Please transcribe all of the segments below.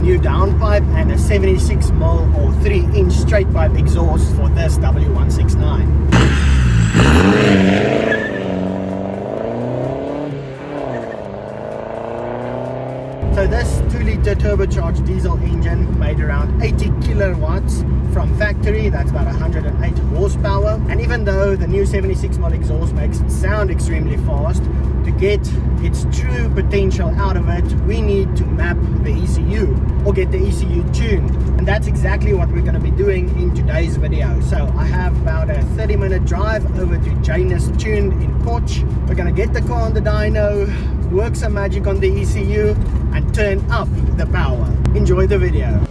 new downpipe and a 76mm or 3-inch straight pipe exhaust for this W169. So this 2-litre turbocharged diesel engine made around 80 kilowatts from factory. That's about 108 horsepower. And even though the new 76mm exhaust makes it sound extremely fast, to get its true potential out of it, we need to map the ECU or get the ECU tuned. And that's exactly what we're going to be doing in today's video. So I have about a 30-minute drive over to JNESTUNED in Koch. We're going to get the car on the dyno, work some magic on the ECU and turn up the power. Enjoy the video.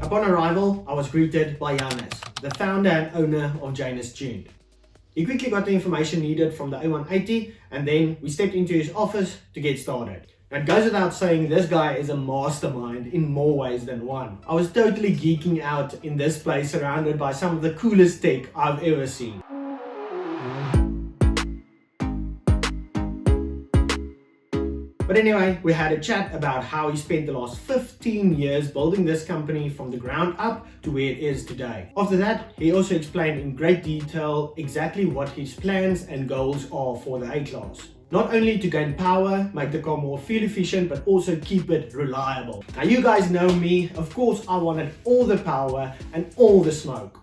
Upon arrival, I was greeted by Johannes, the founder and owner of JNESTUNED. He quickly got the information needed from the A180 and then we stepped into his office to get started. Now, it goes without saying, this guy is a mastermind in more ways than one. I was totally geeking out in this place surrounded by some of the coolest tech I've ever seen. But anyway, we had a chat about how he spent the last 15 years building this company from the ground up to where it is today. After that, he also explained in great detail exactly what his plans and goals are for the A-Class. Not only to gain power, make the car more fuel efficient, but also keep it reliable. Now you guys know me, of course I wanted all the power and all the smoke.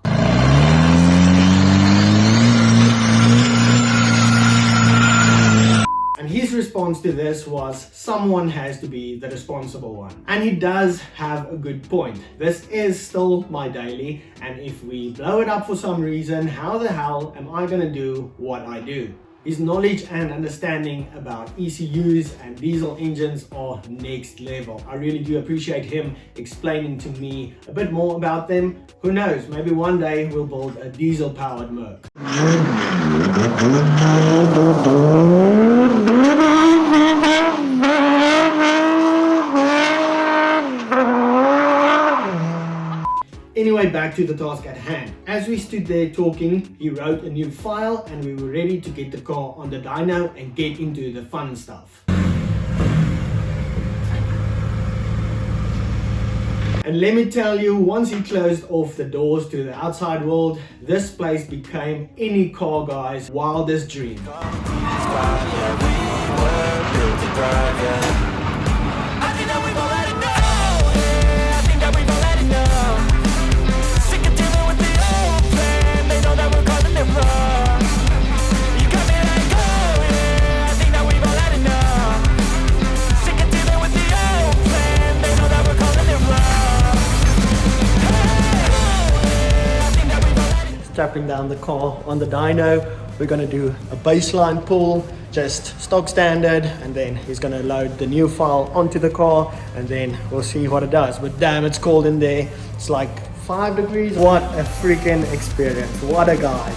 And his response to this was, someone has to be the responsible one. And he does have a good point. This is still my daily, and if we blow it up for some reason, how the hell am I gonna do what I do? His knowledge and understanding about ECUs and diesel engines are next level. I really do appreciate him explaining to me a bit more about them. Who knows, maybe one day we'll build a diesel powered Merc. Anyway, back to the task at hand. As we stood there talking, he wrote a new file and we were ready to get the car on the dyno and get into the fun stuff. And let me tell you, once he closed off the doors to the outside world, this place became any car guy's wildest dream. Strapping down the car on the dyno, we're going to do a baseline pull, just stock standard, and then he's going to load the new file onto the car and then we'll see what it does. But damn, it's cold in there. It's like 5 degrees. What a freaking experience. What a guy.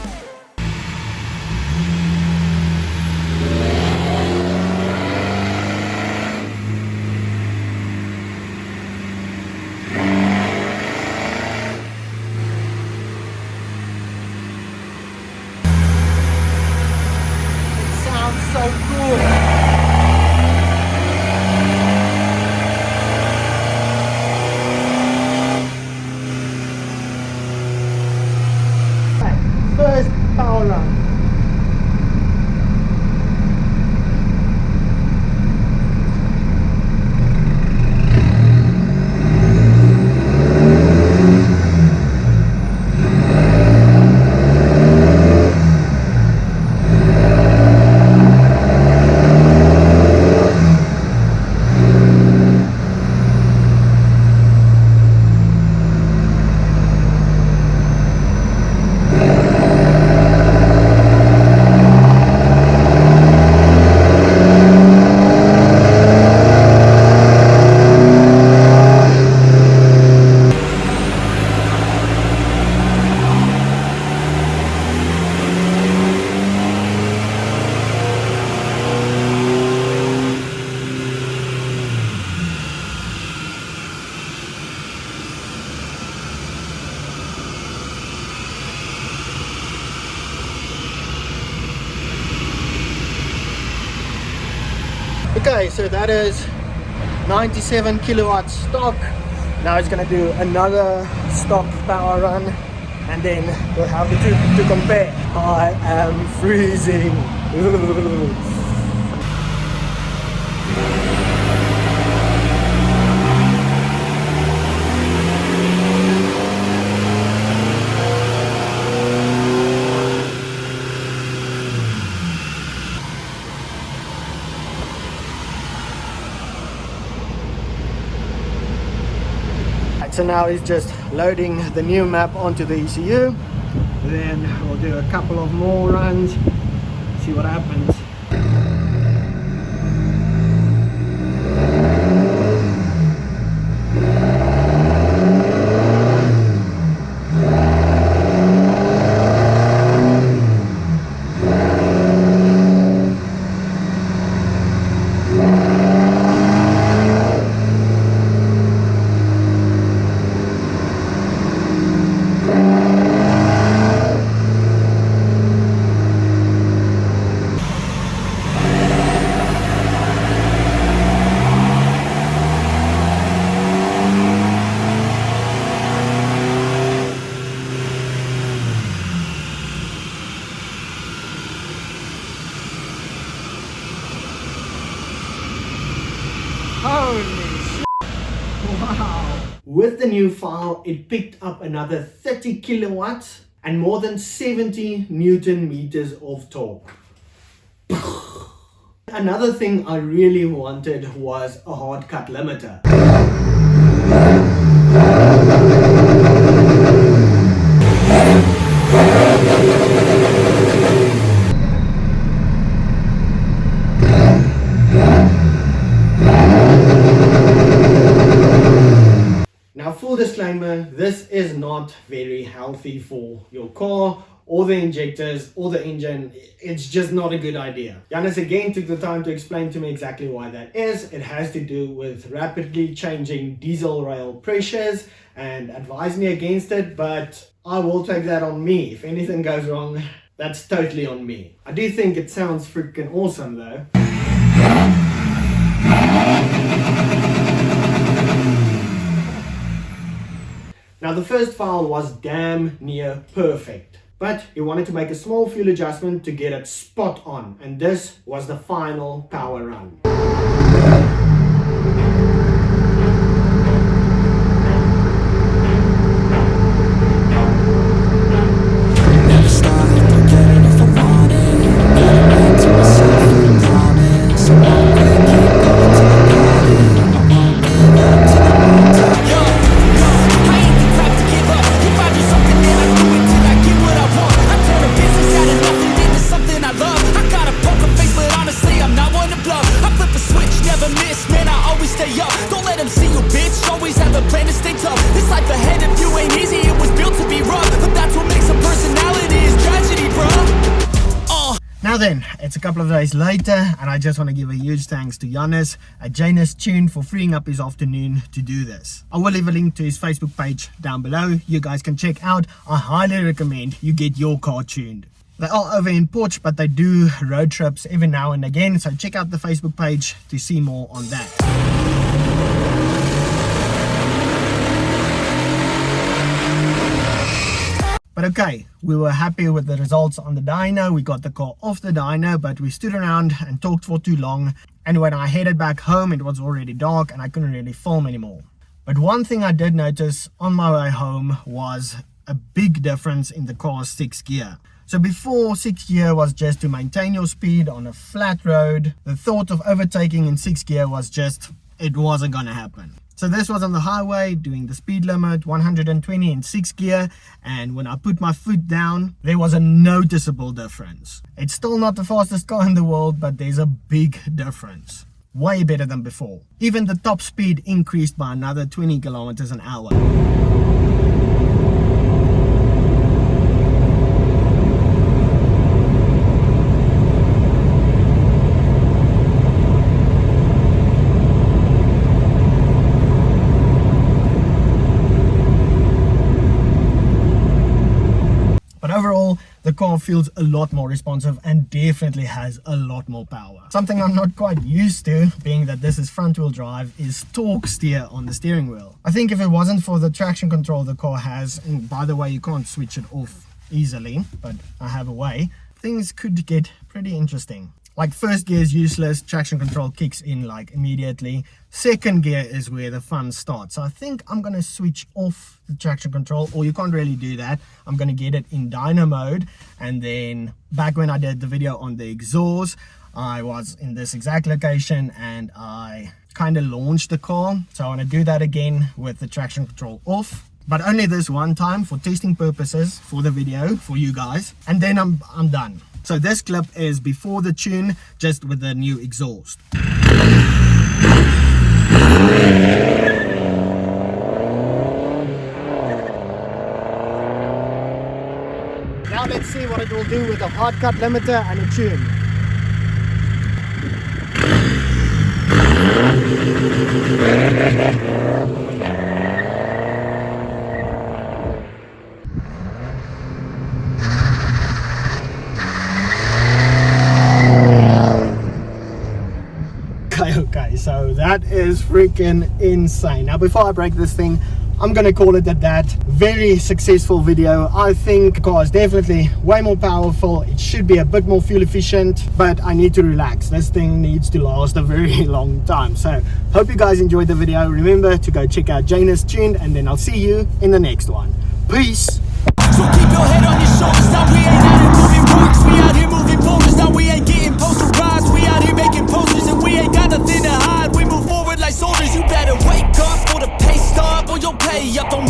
So cool. First Okay, so that is 97 kilowatts stock. Now it's gonna do another stock power run, and then we'll have the two to compare. I am freezing. So now he's just loading the new map onto the ECU. Then we'll do a couple of more runs, see what happens. Holy shit! Wow! With the new file, it picked up another 30 kilowatts and more than 70 Newton meters of torque. Another thing I really wanted was a hard cut limiter. Now, full disclaimer, this is not very healthy for your car or the injectors or the engine. It's just not a good idea. Jannes again took the time to explain to me exactly why that is. It has to do with rapidly changing diesel rail pressures and advised me against it, but I will take that on me. If anything goes wrong, that's totally on me. I do think it sounds freaking awesome though. Now the first file was damn near perfect, but he wanted to make a small fuel adjustment to get it spot on, and this was the final power run. Now then, it's a couple of days later, and I just want to give a huge thanks to Jannes at JNESTUNED for freeing up his afternoon to do this. I will leave a link to his Facebook page down below. You guys can check out. I highly recommend you get your car tuned. They are over in Porch, but they do road trips every now and again, so check out the Facebook page to see more on that. But okay, we were happy with the results on the dyno. We got the car off the dyno, but we stood around and talked for too long. And when I headed back home, it was already dark and I couldn't really film anymore. But one thing I did notice on my way home was a big difference in the car's 6th gear. So before, 6th gear was just to maintain your speed on a flat road. The thought of overtaking in 6th gear was just, it wasn't gonna happen. So this was on the highway doing the speed limit, 120 in 6th gear, and when I put my foot down, there was a noticeable difference. It's still not the fastest car in the world, but there's a big difference. Way better than before. Even the top speed increased by another 20 kilometers an hour. Overall, the car feels a lot more responsive and definitely has a lot more power. Something I'm not quite used to, being that this is front wheel drive, is torque steer on the steering wheel. I think if it wasn't for the traction control the car has, and by the way you can't switch it off easily, but I have a way, things could get pretty interesting. Like first gear is useless, traction control kicks in like immediately. Second gear is where the fun starts. So I think I'm going to switch off the traction control, or you can't really do that. I'm going to get it in dyno mode. And then back when I did the video on the exhaust, I was in this exact location and I kind of launched the car. So I want to do that again with the traction control off, but only this one time for testing purposes for the video for you guys. And then I'm done. So this clip is before the tune, just with the new exhaust. Now let's see what it will do with a hard cut limiter and a tune. Okay, so that is freaking insane. Now before I break this thing, I'm gonna call it at that. Very successful video. I think the car is definitely way more powerful. It should be a bit more fuel efficient, but I need to relax. This thing needs to last a very long time. So hope you guys enjoyed the video. Remember to go check out JNESTUNED, and then I'll see you in the next one. Peace. So keep your head on your shoulders. Now we ain't out here moving rocks. We out here moving boulders. Now we ain't getting posterized. We out here making posters, and we ain't got nothing to hide. We move forward like soldiers. You better wake up for the pay stub, or you'll pay up. Don't